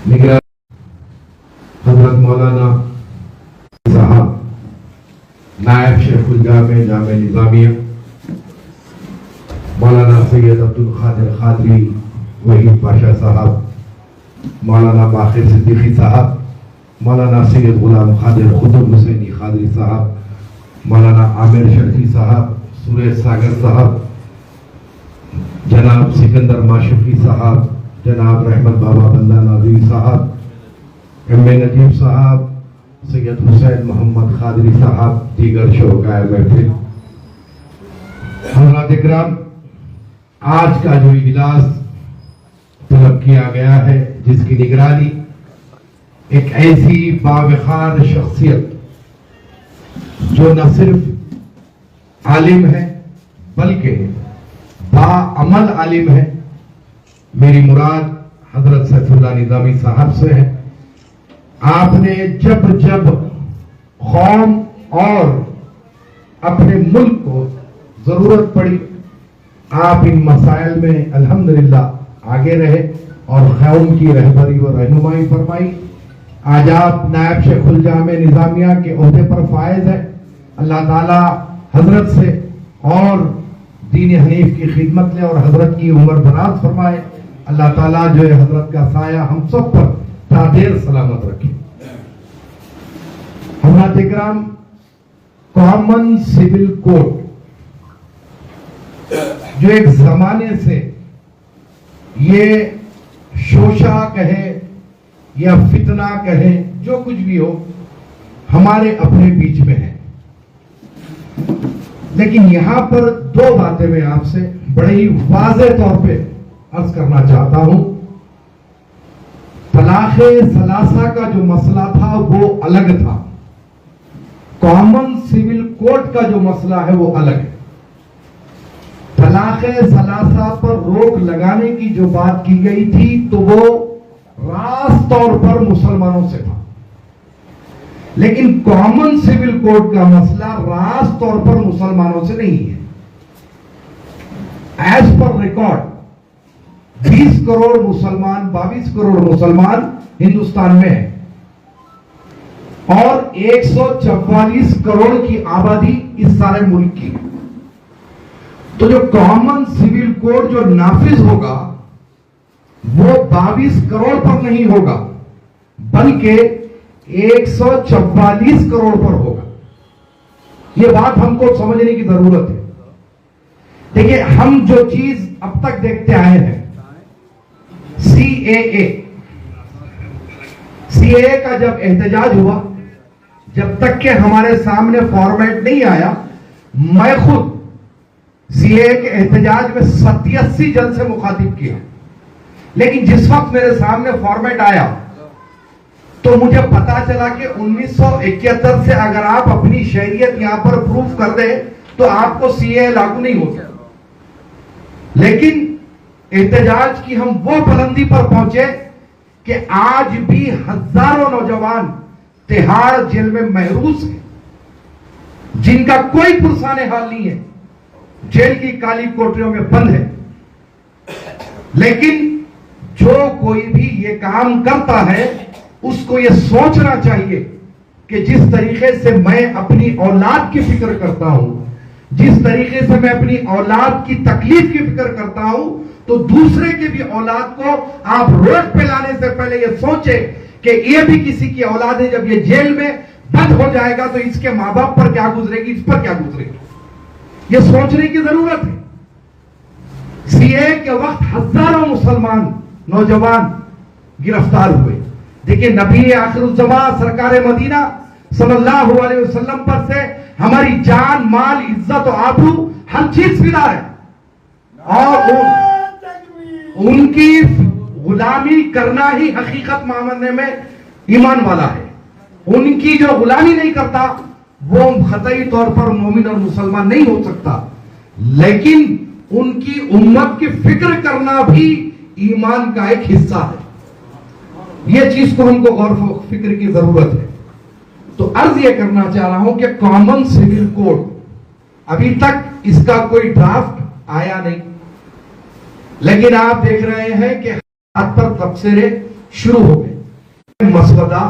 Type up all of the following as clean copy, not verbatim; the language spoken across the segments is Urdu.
نگران حضرت مولانا صاحب نائب شیخ الجامع جامع نظامیہ، مولانا سید عبد القادر قادری وحید پاشا صاحب، مولانا باقر صدیقی صاحب، مولانا سید غلام قادر قطب حسینی قادری صاحب، مولانا عامر شرفی صاحب، سریش ساگر صاحب، جناب سکندر ماشفی صاحب، جناب رحمت بابا بندہ ناظری صاحب، ایم اے نجیب صاحب، سید حسین محمد قادری صاحب، دیگر شرکائے محفل، حضرات اکرام، آج کا جو اجلاس طلب کیا گیا ہے، جس کی نگرانی ایک ایسی باوقار شخصیت جو نہ صرف عالم ہے بلکہ باعمل عالم ہے، میری مراد حضرت سیف اللہ نظامی صاحب سے ہے۔ آپ نے جب جب قوم اور اپنے ملک کو ضرورت پڑی، آپ ان مسائل میں الحمدللہ آگے رہے اور قوم کی رہبری و رہنمائی فرمائی۔ آج آپ نائب شیخ الجامع نظامیہ کے عہدے پر فائز ہے۔ اللہ تعالی حضرت سے اور دین حنیف کی خدمت لے اور حضرت کی عمر دراز فرمائے۔ اللہ تعالیٰ جو ہے حضرت کا سایہ ہم سب پر تا دیر سلامت رکھے۔ حضرات اکرام، کامن سول کوڈ جو ایک زمانے سے یہ شوشہ کہے یا فتنہ کہے، جو کچھ بھی ہو، ہمارے اپنے بیچ میں ہے، لیکن یہاں پر دو باتیں میں آپ سے بڑے ہی واضح طور پہ عرض کرنا چاہتا ہوں۔ طلاق ثلاثہ کا جو مسئلہ تھا وہ الگ تھا، کامن سول کوڈ کا جو مسئلہ ہے وہ الگ ہے۔ طلاق ثلاثہ پر روک لگانے کی جو بات کی گئی تھی تو وہ راست طور پر مسلمانوں سے تھا، لیکن کامن سول کوڈ کا مسئلہ راست طور پر مسلمانوں سے نہیں ہے۔ ایز پر ریکارڈ 20 کروڑ مسلمان، 22 کروڑ مسلمان ہندوستان میں ہیں اور 144 کروڑ کی آبادی اس سارے ملک کی۔ تو جو کامن سول کوڈ جو نافذ ہوگا وہ 22 کروڑ پر نہیں ہوگا بلکہ 144 کروڑ پر ہوگا۔ یہ بات ہم کو سمجھنے کی ضرورت ہے۔ دیکھیں، ہم جو چیز اب تک دیکھتے آئے ہیں، سی اے اے کا جب احتجاج ہوا، جب تک کہ ہمارے سامنے فارمیٹ نہیں آیا، میں خود سی اے اے کے احتجاج میں 87 جلسے مخاطب کیا، لیکن جس وقت میرے سامنے فارمیٹ آیا تو مجھے پتا چلا کہ 1971 سے اگر آپ اپنی شہریت یہاں پر پروف کر دیں تو آپ کو سی اے لاگو نہیں ہو سکتا۔ لیکن احتجاج کی ہم وہ بلندی پر پہنچے کہ آج بھی ہزاروں نوجوان تہاڑ جیل میں محروس ہیں، جن کا کوئی پرسان حال نہیں ہے، جیل کی کالی کوٹریوں میں بند ہے۔ لیکن جو کوئی بھی یہ کام کرتا ہے اس کو یہ سوچنا چاہیے کہ جس طریقے سے میں اپنی اولاد کی فکر کرتا ہوں، جس طریقے سے میں اپنی اولاد کی تکلیف کی فکر کرتا ہوں، تو دوسرے کے بھی اولاد کو آپ روڈ پہ لانے سے پہلے یہ سوچیں کہ یہ بھی کسی کی اولاد ہے، جب یہ جیل میں بند ہو جائے گا تو اس کے ماں باپ پر کیا گزرے گی، اس پر کیا گزرے گی، یہ سوچنے کی ضرورت ہے۔ سی اے کے وقت ہزاروں مسلمان نوجوان گرفتار ہوئے۔ دیکھیں، نبی آخر الزمان سرکار مدینہ صلی اللہ علیہ وسلم پر سے ہماری جان، مال، عزت و آبرو ہر چیز فدا ہے، اور ان کی غلامی کرنا ہی حقیقت ماننے میں ایمان والا ہے۔ ان کی جو غلامی نہیں کرتا وہ قطعی طور پر مومن اور مسلمان نہیں ہو سکتا، لیکن ان کی امت کی فکر کرنا بھی ایمان کا ایک حصہ ہے۔ یہ چیز کو ہم کو غور و فکر کی ضرورت ہے۔ تو عرض یہ کرنا چاہ رہا ہوں کہ کامن سول کوڈ ابھی تک اس کا کوئی ڈرافٹ آیا نہیں، لیکن آپ دیکھ رہے ہیں کہ ہاتھ پر تبصرے شروع ہو گئے۔ مسودہ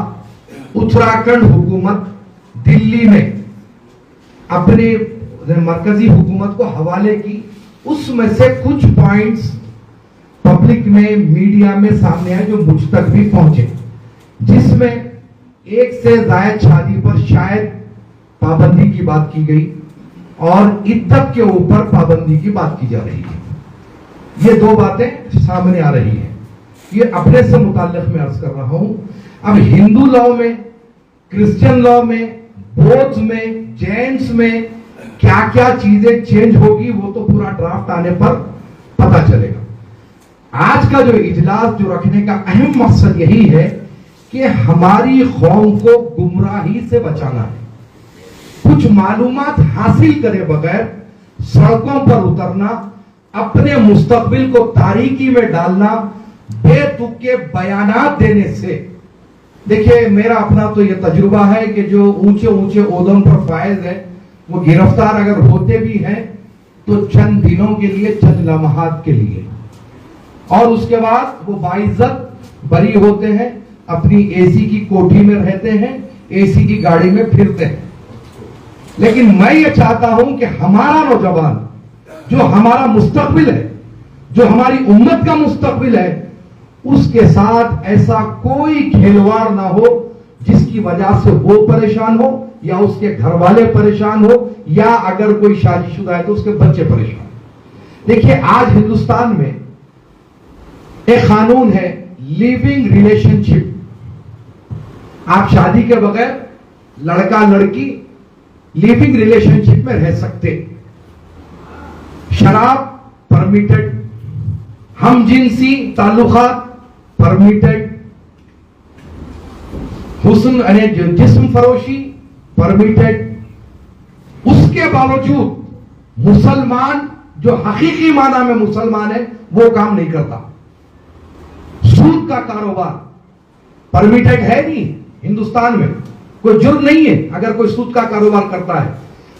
اتراکھنڈ حکومت دلی میں اپنے مرکزی حکومت کو حوالے کی، اس میں سے کچھ پوائنٹس پبلک میں میڈیا میں سامنے آئے جو مجھ تک بھی پہنچے، جس میں ایک سے زائد شادی پر شاید پابندی کی بات کی گئی اور عدت کے اوپر پابندی کی بات کی جا رہی ہے۔ یہ دو باتیں سامنے آ رہی ہیں، یہ اپنے سے متعلق میں عرض کر رہا ہوں۔ اب ہندو لاء میں، کرسچن لاء میں، بودھ میں، جینس میں کیا کیا چیزیں چینج ہوگی وہ تو پورا ڈرافٹ آنے پر پتا چلے گا۔ آج کا جو اجلاس جو رکھنے کا اہم مقصد یہی ہے کہ ہماری قوم کو گمراہی سے بچانا ہے، کچھ معلومات حاصل کرے بغیر سڑکوں پر اترنا، اپنے مستقبل کو تاریکی میں ڈالنا، بے تک کے بیانات دینے سے۔ دیکھیے میرا اپنا تو یہ تجربہ ہے کہ جو اونچے اونچے عہدوں پر فائز ہے وہ گرفتار اگر ہوتے بھی ہیں تو چند دنوں کے لیے، چند لمحات کے لیے، اور اس کے بعد وہ باعزت بری ہوتے ہیں، اپنی اے سی کی کوٹھی میں رہتے ہیں، اے سی کی گاڑی میں پھرتے ہیں۔ لیکن میں یہ چاہتا ہوں کہ ہمارا نوجوان جو ہمارا مستقبل ہے، جو ہماری امت کا مستقبل ہے، اس کے ساتھ ایسا کوئی کھلواڑ نہ ہو جس کی وجہ سے وہ پریشان ہو یا اس کے گھر والے پریشان ہو، یا اگر کوئی شادی شدہ ہے تو اس کے بچے پریشان ہو۔ دیکھیے آج ہندوستان میں ایک قانون ہے لیونگ ریلیشن شپ، آپ شادی کے بغیر لڑکا لڑکی لیونگ ریلیشن شپ میں رہ سکتے، شراب پرمیٹڈ، ہم جنسی تعلقات پرمیٹڈ، حسن یعنی جسم فروشی پرمیٹڈ۔ اس کے باوجود مسلمان جو حقیقی معنی میں مسلمان ہے وہ کام نہیں کرتا۔ سود کا کاروبار پرمیٹڈ ہے نہیں، ہندوستان میں کوئی جرم نہیں ہے اگر کوئی سود کا کاروبار کرتا ہے،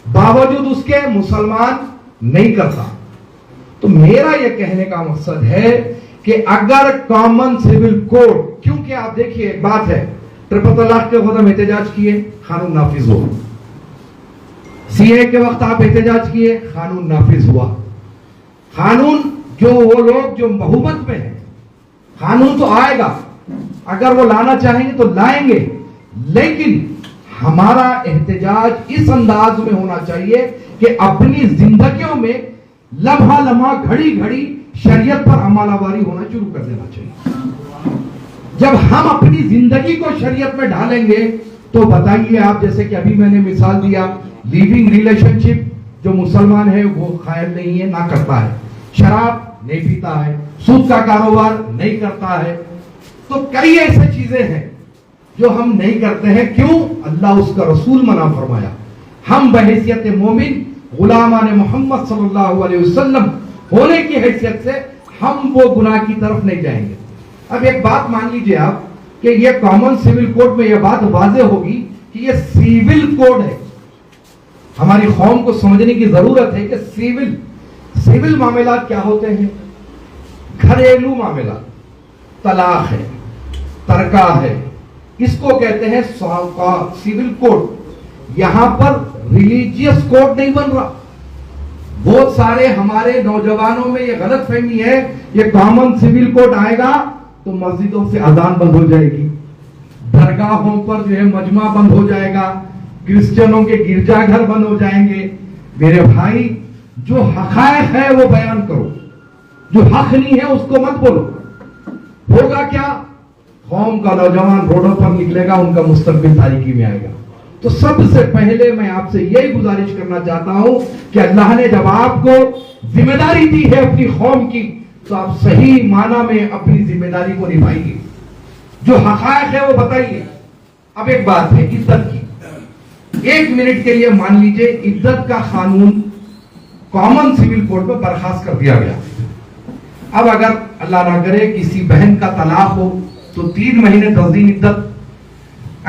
باوجود اس کے مسلمان نہیں کرتا۔ تو میرا یہ کہنے کا مقصد ہے کہ اگر کامن سیول کوڈ، کیونکہ آپ دیکھیے ایک بات ہے، ٹرپل طلاق کے وقت ہم احتجاج کیے، قانون نافذ ہوا، سی اے کے وقت آپ احتجاج کیے، قانون نافذ ہوا۔ قانون جو وہ لوگ جو بہومت میں ہیں، قانون تو آئے گا، اگر وہ لانا چاہیں گے تو لائیں گے، لیکن ہمارا احتجاج اس انداز میں ہونا چاہیے کہ اپنی زندگیوں میں لمحہ لمحہ گھڑی گھڑی شریعت پر عمل آوری ہونا شروع کر دینا چاہیے۔ جب ہم اپنی زندگی کو شریعت میں ڈالیں گے تو بتائیے آپ، جیسے کہ ابھی میں نے مثال دیا، لیونگ ریلیشن شپ جو مسلمان ہے وہ قائل نہیں ہے، نہ کرتا ہے، شراب نہیں پیتا ہے، سود کا کاروبار نہیں کرتا ہے، تو کئی ایسے چیزیں ہیں جو ہم نہیں کرتے ہیں۔ کیوں؟ اللہ اس کا رسول منع فرمایا۔ ہم بحیثیت مومن غلامان محمد صلی اللہ علیہ وسلم ہونے کی حیثیت سے ہم وہ گناہ کی طرف نہیں جائیں گے۔ اب ایک بات مان لیجئے آپ کہ یہ کامن سیول کوڈ میں یہ بات واضح ہوگی کہ یہ سیول کوڈ ہے۔ ہماری قوم کو سمجھنے کی ضرورت ہے کہ سیول معاملات کیا ہوتے ہیں۔ گھریلو معاملات، طلاق ہے، ترکہ ہے، اس کو کہتے ہیں سیول کوڈ۔ یہاں پر ریلیجیس کوڈ نہیں بن رہا۔ بہت سارے ہمارے نوجوانوں میں یہ غلط فہمی ہے، یہ کامن سیول کوڈ آئے گا تو مسجدوں سے اذان بند ہو جائے گی، درگاہوں پر جو ہے مجمع بند ہو جائے گا، کرسچنوں کے گرجا گھر بند ہو جائیں گے۔ میرے بھائی، جو حقائق ہے وہ بیان کرو، جو حق نہیں ہے اس کو مت بولو۔ ہوگا کیا؟ قوم کا نوجوان روڈوں پر نکلے گا، ان کا مستقبل تاریکی میں آئے گا۔ تو سب سے پہلے میں آپ سے یہی گزارش کرنا چاہتا ہوں کہ اللہ نے جب آپ کو ذمہ داری دی ہے اپنی قوم کی تو آپ صحیح معنی میں اپنی ذمہ داری کو نبھائیے، جو حقائق ہے وہ بتائیے۔ اب ایک بات ہے عدت کی، ایک منٹ کے لیے مان لیجئے عدت کا قانون کامن سیول کوڈ میں برخاست کر دیا گیا۔ اب اگر اللہ نہ کرے کسی بہن کا طلاق ہو تو 3 مہینے 10 دن عدت،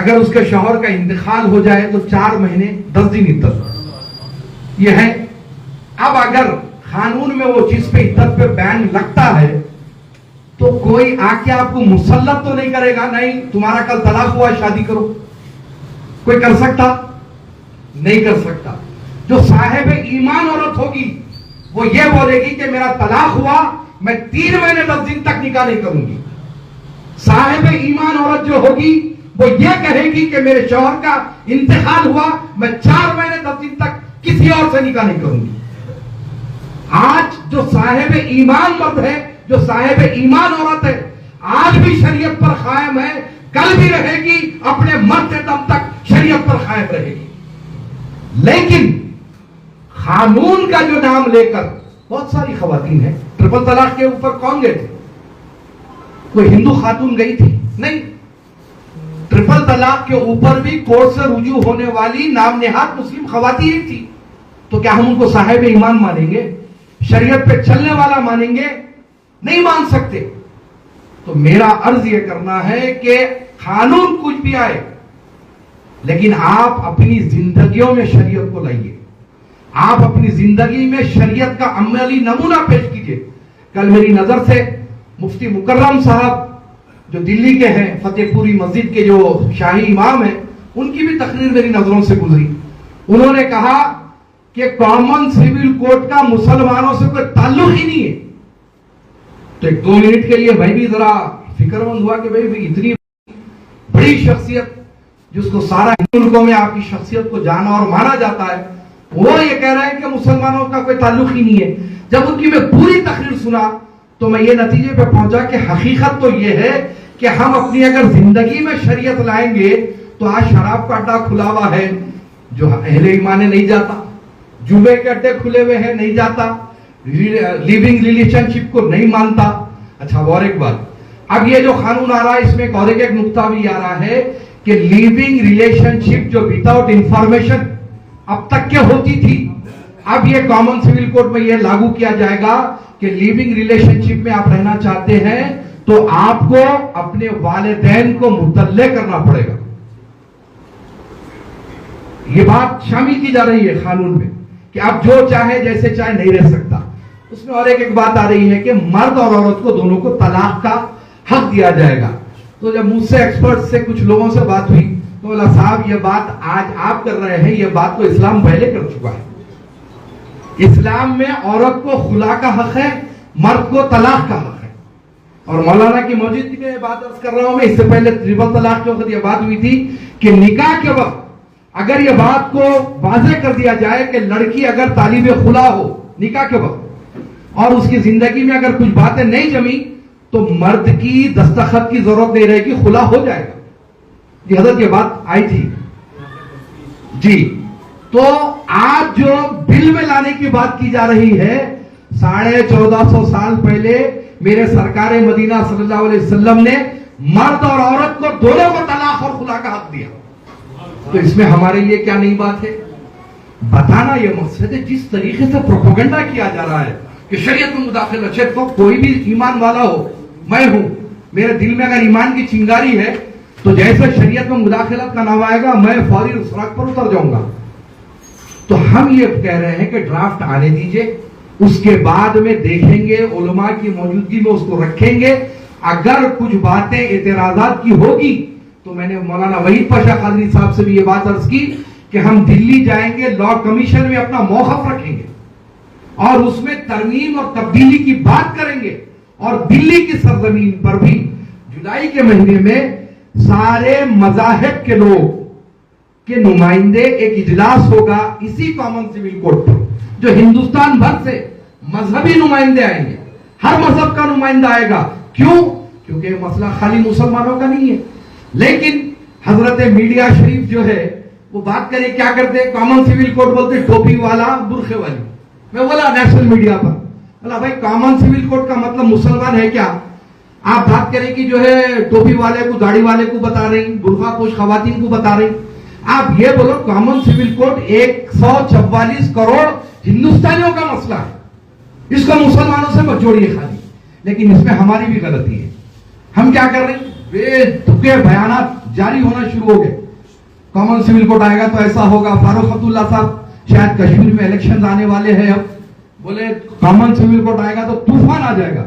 اگر اس کے شوہر کا انتقال ہو جائے تو 4 مہینے 10 دن عدت، یہ ہے۔ اب اگر قانون میں وہ چیز پہ عدت پہ بین لگتا ہے تو کوئی آ کے آپ کو مسلط تو نہیں کرے گا نہیں تمہارا کل طلاق ہوا شادی کرو. کوئی کر سکتا؟ نہیں کر سکتا. جو صاحب ایمان عورت ہوگی وہ یہ بولے گی کہ میرا طلاق ہوا میں 3 مہینے 10 دن تک نکاح نہیں کروں گی. صاحب ایمان عورت جو ہوگی وہ یہ کہے گی کہ میرے شوہر کا انتقال ہوا میں 4 مہینے 10 دن تک کسی اور سے نکاح نہیں کروں گی. آج جو صاحب ایمان مرد ہے جو صاحب ایمان عورت ہے آج بھی شریعت پر قائم ہے, کل بھی رہے گی, اپنے مرتے دم تک شریعت پر قائم رہے گی. لیکن قانون کا جو نام لے کر بہت ساری خواتین ہیں. ٹرپل طلاق کے اوپر کون گئے تھے؟ کوئی ہندو خاتون گئی تھی؟ نہیں. ٹرپل طلاق کے اوپر بھی کورٹ سے رجوع ہونے والی نام نہاد مسلم خواتین تھی. تو کیا ہم ان کو صاحب ایمان مانیں گے؟ شریعت پہ چلنے والا مانیں گے؟ نہیں مان سکتے. تو میرا عرض یہ کرنا ہے کہ قانون کچھ بھی آئے لیکن آپ اپنی زندگیوں میں شریعت کو لائیے. آپ اپنی زندگی میں شریعت کا عملی نمونہ پیش کیجئے. کل میری نظر سے مفتی مکرم صاحب جو دلی کے ہیں, فتح پوری مسجد کے جو شاہی امام ہیں, ان کی بھی تقریر میری نظروں سے گزری. انہوں نے کہا کہ کامن سیول کوڈ کا مسلمانوں سے کوئی تعلق ہی نہیں ہے. تو 1-2 منٹ کے لیے میں بھی ذرا فکر مند ہوا کہ بھئی اتنی بڑی شخصیت جس کو سارا ملکوں میں آپ کی شخصیت کو جانا اور مانا جاتا ہے, وہ یہ کہہ رہے ہیں کہ مسلمانوں کا کوئی تعلق ہی نہیں ہے. جب ان کی میں پوری تقریر سنا تو میں یہ نتیجے پہ پہنچا کہ حقیقت تو یہ ہے کہ ہم اپنی اگر زندگی میں شریعت لائیں گے تو آج شراب کا اڈا کھلا ہوا ہے جو اہل ایمان نہیں جاتا, جمعے کے اڈے کھلے ہوئے ہیں نہیں جاتا, لیونگ ریلیشن شپ کو نہیں مانتا. اچھا اور ایک بات, اب یہ جو قانون آ رہا ہے اس میں ایک نقطہ بھی آ رہا ہے کہ لیونگ ریلیشن شپ جو وداؤٹ انفارمیشن اب تک کیا ہوتی تھی, اب یہ کامن سیول کوڈ میں یہ لاگو کیا جائے گا کہ لیونگ ریلیشن شپ میں آپ رہنا چاہتے ہیں تو آپ کو اپنے والدین کو مطلع کرنا پڑے گا. یہ بات شامل کی جا رہی ہے قانون میں کہ آپ جو چاہے جیسے چاہے نہیں رہ سکتا. اس میں اور ایک بات آ رہی ہے کہ مرد اور عورت کو دونوں کو طلاق کا حق دیا جائے گا. تو جب مجھ سے ایکسپرٹ سے کچھ لوگوں سے بات ہوئی تو بولا صاحب یہ بات آج آپ کر رہے ہیں, یہ بات تو اسلام پہلے کر چکا ہے. اسلام میں عورت کو خلا کا حق ہے, مرد کو طلاق کا حق ہے. اور مولانا کی موجودگی میں بات عرض کر رہا ہوں میں, اس سے پہلے ٹرپل طلاق کے وقت یہ بات ہوئی تھی کہ نکاح کے وقت اگر یہ بات کو واضح کر دیا جائے کہ لڑکی اگر طالب خلا ہو نکاح کے وقت اور اس کی زندگی میں اگر کچھ باتیں نہیں جمی تو مرد کی دستخط کی ضرورت نہیں رہے گی, خلا ہو جائے گا. جی حضرت یہ بات آئی تھی جی. تو آج جو بل میں لانے کی بات کی جا رہی ہے 1450 سال پہلے میرے سرکار مدینہ صلی اللہ علیہ وسلم نے مرد اور عورت کو دونوں کو طلاق اور خلا کا حق دیا. تو اس میں ہمارے لیے کیا نئی بات ہے؟ بتانا یہ مقصد ہے. جس طریقے سے پروپیگنڈا کیا جا رہا ہے کہ شریعت میں مداخلت, تو کوئی بھی ایمان والا ہو, میں ہوں, میرے دل میں اگر ایمان کی چنگاری ہے تو جیسے شریعت میں مداخلت کا نام آئے گا میں فوری سڑک پر اتر جاؤں گا. تو ہم یہ کہہ رہے ہیں کہ ڈرافٹ آنے دیجئے, اس کے بعد میں دیکھیں گے, علماء کی موجودگی میں اس کو رکھیں گے. اگر کچھ باتیں اعتراضات کی ہوگی تو میں نے مولانا وحید پاشا قادری صاحب سے بھی یہ بات عرض کی کہ ہم دلی جائیں گے, لا کمیشن میں اپنا موقف رکھیں گے اور اس میں ترمیم اور تبدیلی کی بات کریں گے. اور دلی کی سرزمین پر بھی جولائی کے مہینے میں سارے مذاہب کے لوگ کے نمائندے ایک اجلاس ہوگا اسی کامن سیول کوڈ پر, جو ہندوستان بھر سے مذہبی نمائندے آئیں گے, ہر مذہب کا نمائندہ آئے گا. کیوں؟ کیونکہ یہ مسئلہ خالی مسلمانوں کا نہیں ہے. لیکن حضرت میڈیا شریف جو ہے وہ بات کرے کیا کرتے, کامن سیول کوڈ بولتے ٹوپی والا برخے والی. میں بولا نیشنل میڈیا پر, بولا بھائی کامن سیول کوڈ کا مطلب مسلمان ہے کیا؟ آپ بات کریں کہ جو ہے ٹوپی والے کو داڑھی والے کو بتا رہی, برقع پوش خواتین کو بتا رہی. آپ یہ بولو کامن سیول کوڈ 144 کروڑ ہندوستانیوں کا مسئلہ ہے, اس کو مسلمانوں سے مت جوڑیے خالی. لیکن اس میں ہماری بھی غلطی ہے. ہم کیا کر رہے ہیں, بے دھکے بیانات جاری ہونا شروع ہو گئے. کامن سیول کوڈ آئے گا تو ایسا ہوگا. فاروق عبداللہ صاحب شاید کشمیر میں الیکشن آنے والے ہیں, اب بولے کامن سیول کوڈ آئے گا تو طوفان آ جائے گا.